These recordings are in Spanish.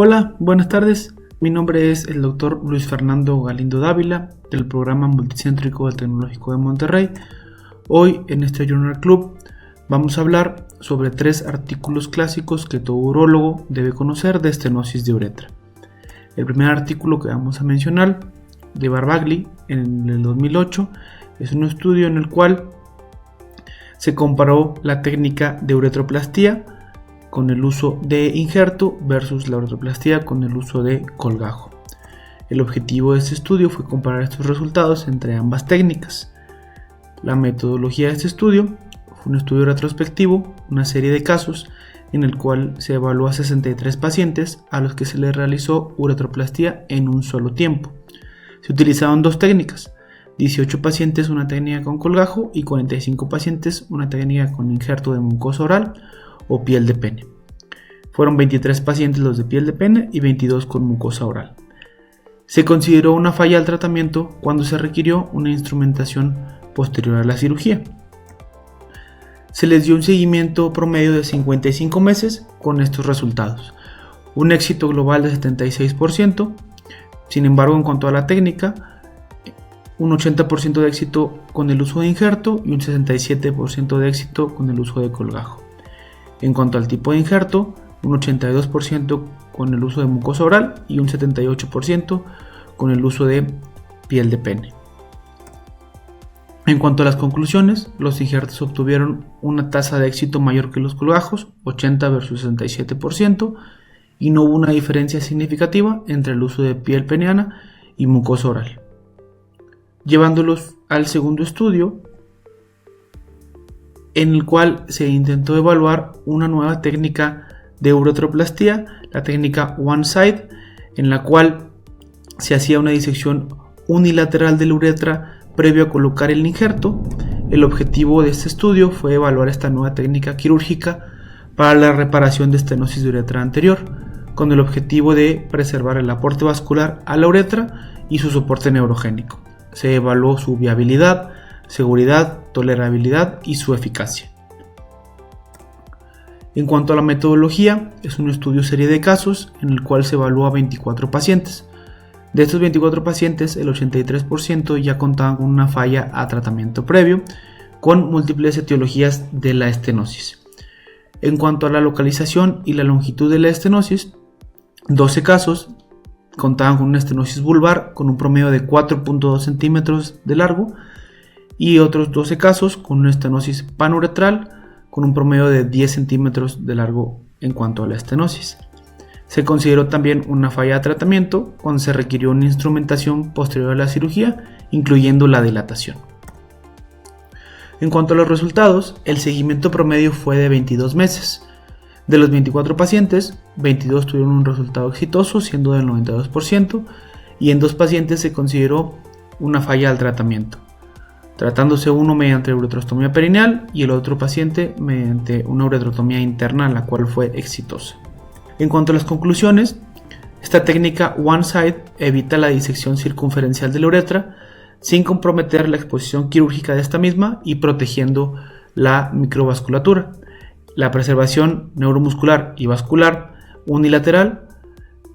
Hola, buenas tardes. Mi nombre es el Dr. Luis Fernando Galindo Dávila del Programa Multicéntrico del Tecnológico de Monterrey. Hoy en este Journal Club vamos a hablar sobre 3 artículos clásicos que todo urólogo debe conocer de estenosis de uretra. El primer artículo que vamos a mencionar, de Barbagli en el 2008, es un estudio en el cual se comparó la técnica de uretroplastía con el uso de injerto versus la uretroplastía con el uso de colgajo. El objetivo de este estudio fue comparar estos resultados entre ambas técnicas. La metodología de este estudio fue un estudio retrospectivo, una serie de casos en el cual se evaluó a 63 pacientes a los que se les realizó uretroplastía en un solo tiempo. Se utilizaron 2 técnicas, 18 pacientes una técnica con colgajo y 45 pacientes una técnica con injerto de mucosa oral o piel de pene. Fueron 23 pacientes los de piel de pene y 22 con mucosa oral. Se consideró una falla al tratamiento cuando se requirió una instrumentación posterior a la cirugía. Se les dio un seguimiento promedio de 55 meses con estos resultados. Un éxito global de 76%. Sin embargo, en cuanto a la técnica, un 80% de éxito con el uso de injerto y un 67% de éxito con el uso de colgajo. En cuanto al tipo de injerto, un 82% con el uso de mucosa oral y un 78% con el uso de piel de pene. En cuanto a las conclusiones, los injertos obtuvieron una tasa de éxito mayor que los colgajos, 80 versus 67%, y no hubo una diferencia significativa entre el uso de piel peneana y mucosa oral. Llevándolos al segundo estudio, en el cual se intentó evaluar una nueva técnica de uretroplastía, la técnica One Side, en la cual se hacía una disección unilateral de la uretra previo a colocar el injerto. El objetivo de este estudio fue evaluar esta nueva técnica quirúrgica para la reparación de estenosis de uretra anterior, con el objetivo de preservar el aporte vascular a la uretra y su soporte neurogénico. Se evaluó su viabilidad, seguridad, tolerabilidad y su eficacia. En cuanto a la metodología, es un estudio serie de casos en el cual se evaluó a 24 pacientes. De estos 24 pacientes, el 83% ya contaban con una falla a tratamiento previo, con múltiples etiologías de la estenosis. En cuanto a la localización y la longitud de la estenosis, 12 casos contaban con una estenosis vulvar con un promedio de 4.2 centímetros de largo y otros 12 casos con una estenosis panuretral con un promedio de 10 centímetros de largo en cuanto a la estenosis. Se consideró también una falla de tratamiento cuando se requirió una instrumentación posterior a la cirugía, incluyendo la dilatación. En cuanto a los resultados, el seguimiento promedio fue de 22 meses. De los 24 pacientes, 22 tuvieron un resultado exitoso, siendo del 92%, y en 2 pacientes se consideró una falla al tratamiento, tratándose uno mediante uretrostomía perineal y el otro paciente mediante una uretrotomía interna, la cual fue exitosa. En cuanto a las conclusiones, esta técnica One Side evita la disección circunferencial de la uretra sin comprometer la exposición quirúrgica de esta misma y protegiendo la microvasculatura. La preservación neuromuscular y vascular unilateral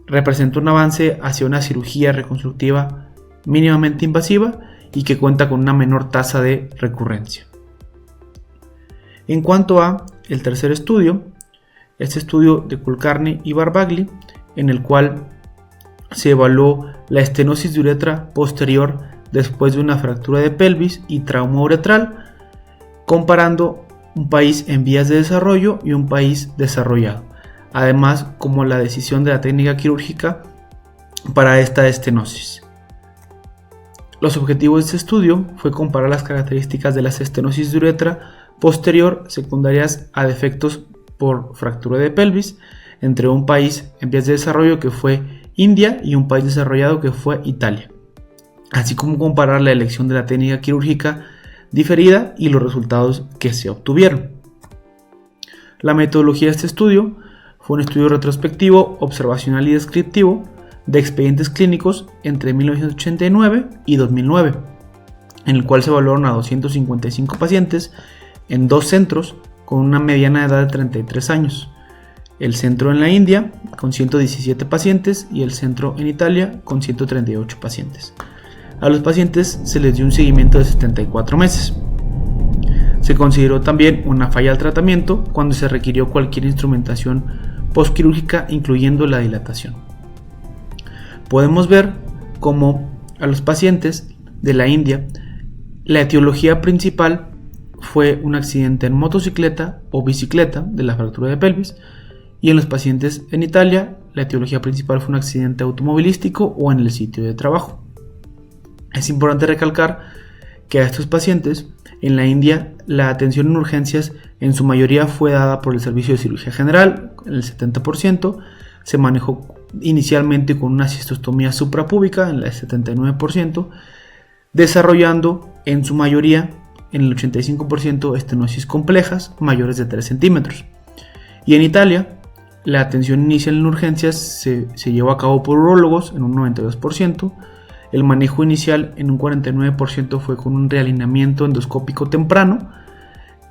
representa un avance hacia una cirugía reconstructiva mínimamente invasiva y que cuenta con una menor tasa de recurrencia. En cuanto a el tercer estudio, este estudio de Kulkarni y Barbagli, en el cual se evaluó la estenosis de uretra posterior después de una fractura de pelvis y trauma uretral, comparando un país en vías de desarrollo y un país desarrollado, además como la decisión de la técnica quirúrgica para esta estenosis. Los objetivos de este estudio fue comparar las características de las estenosis de uretra posterior secundarias a defectos por fractura de pelvis entre un país en vías de desarrollo que fue India y un país desarrollado que fue Italia, así como comparar la elección de la técnica quirúrgica diferida y los resultados que se obtuvieron. La metodología de este estudio fue un estudio retrospectivo, observacional y descriptivo de expedientes clínicos entre 1989 y 2009, en el cual se evaluaron a 255 pacientes en 2 centros con una mediana edad de 33 años. el centro en la India con 117 pacientes y el centro en Italia con 138 pacientes. A los pacientes se les dio un seguimiento de 74 meses. Se consideró también una falla al tratamiento cuando se requirió cualquier instrumentación postquirúrgica, incluyendo la dilatación. Podemos ver cómo a los pacientes de la India la etiología principal fue un accidente en motocicleta o bicicleta de la fractura de pelvis, y en los pacientes en Italia la etiología principal fue un accidente automovilístico o en el sitio de trabajo. Es importante recalcar que a estos pacientes en la India la atención en urgencias en su mayoría fue dada por el servicio de cirugía general, en el 70%, se manejó inicialmente con una cistostomía suprapúbica en el 79%, desarrollando en su mayoría, en el 85%, estenosis complejas mayores de 3 centímetros. Y en Italia, la atención inicial en urgencias se llevó a cabo por urólogos en un 92%, el manejo inicial en un 49% fue con un realineamiento endoscópico temprano,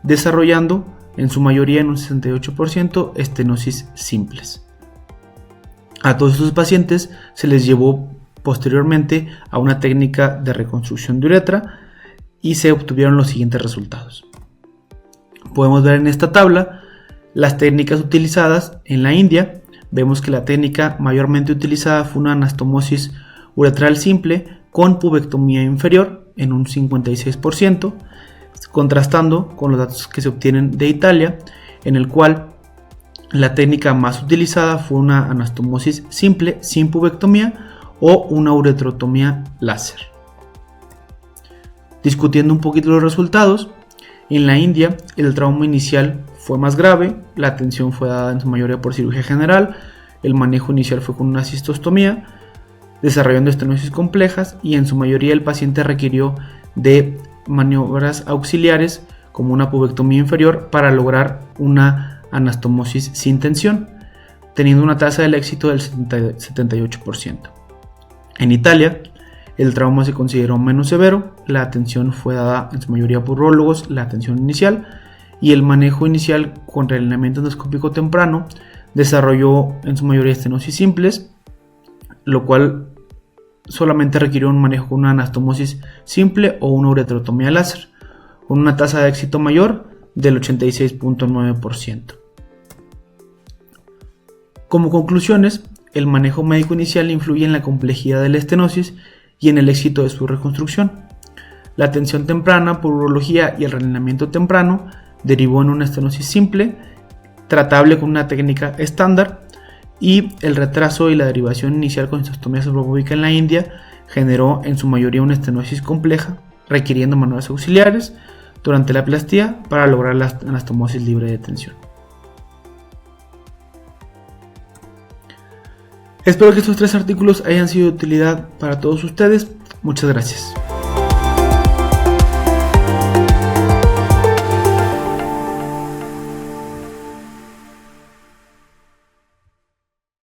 desarrollando en su mayoría en un 68% estenosis simples. A todos estos pacientes se les llevó posteriormente a una técnica de reconstrucción de uretra y se obtuvieron los siguientes resultados. Podemos ver en esta tabla las técnicas utilizadas en la India. Vemos que la técnica mayormente utilizada fue una anastomosis uretral simple con pubectomía inferior en un 56%, contrastando con los datos que se obtienen de Italia, en el cual la técnica más utilizada fue una anastomosis simple sin pubectomía o una uretrotomía láser. Discutiendo un poquito los resultados, en la India el trauma inicial fue más grave, la atención fue dada en su mayoría por cirugía general, el manejo inicial fue con una cistostomía, desarrollando estenosis complejas, y en su mayoría el paciente requirió de maniobras auxiliares como una pubectomía inferior para lograr una anastomosis sin tensión, teniendo una tasa del éxito del 78%. En Italia, el trauma se consideró menos severo, la atención fue dada en su mayoría por urólogos, la atención inicial, y el manejo inicial con realineamiento endoscópico temprano desarrolló en su mayoría estenosis simples, lo cual solamente requirió un manejo con una anastomosis simple o una uretrotomía láser, con una tasa de éxito mayor del 86.9%. Como conclusiones, el manejo médico inicial influye en la complejidad de la estenosis y en el éxito de su reconstrucción. La atención temprana por urología y el realineamiento temprano derivó en una estenosis simple, tratable con una técnica estándar, y el retraso y la derivación inicial con cistostomía suprapúbica en la India generó en su mayoría una estenosis compleja, requiriendo maniobras auxiliares durante la plastía para lograr la anastomosis libre de tensión. Espero que estos 3 artículos hayan sido de utilidad para todos ustedes. Muchas gracias.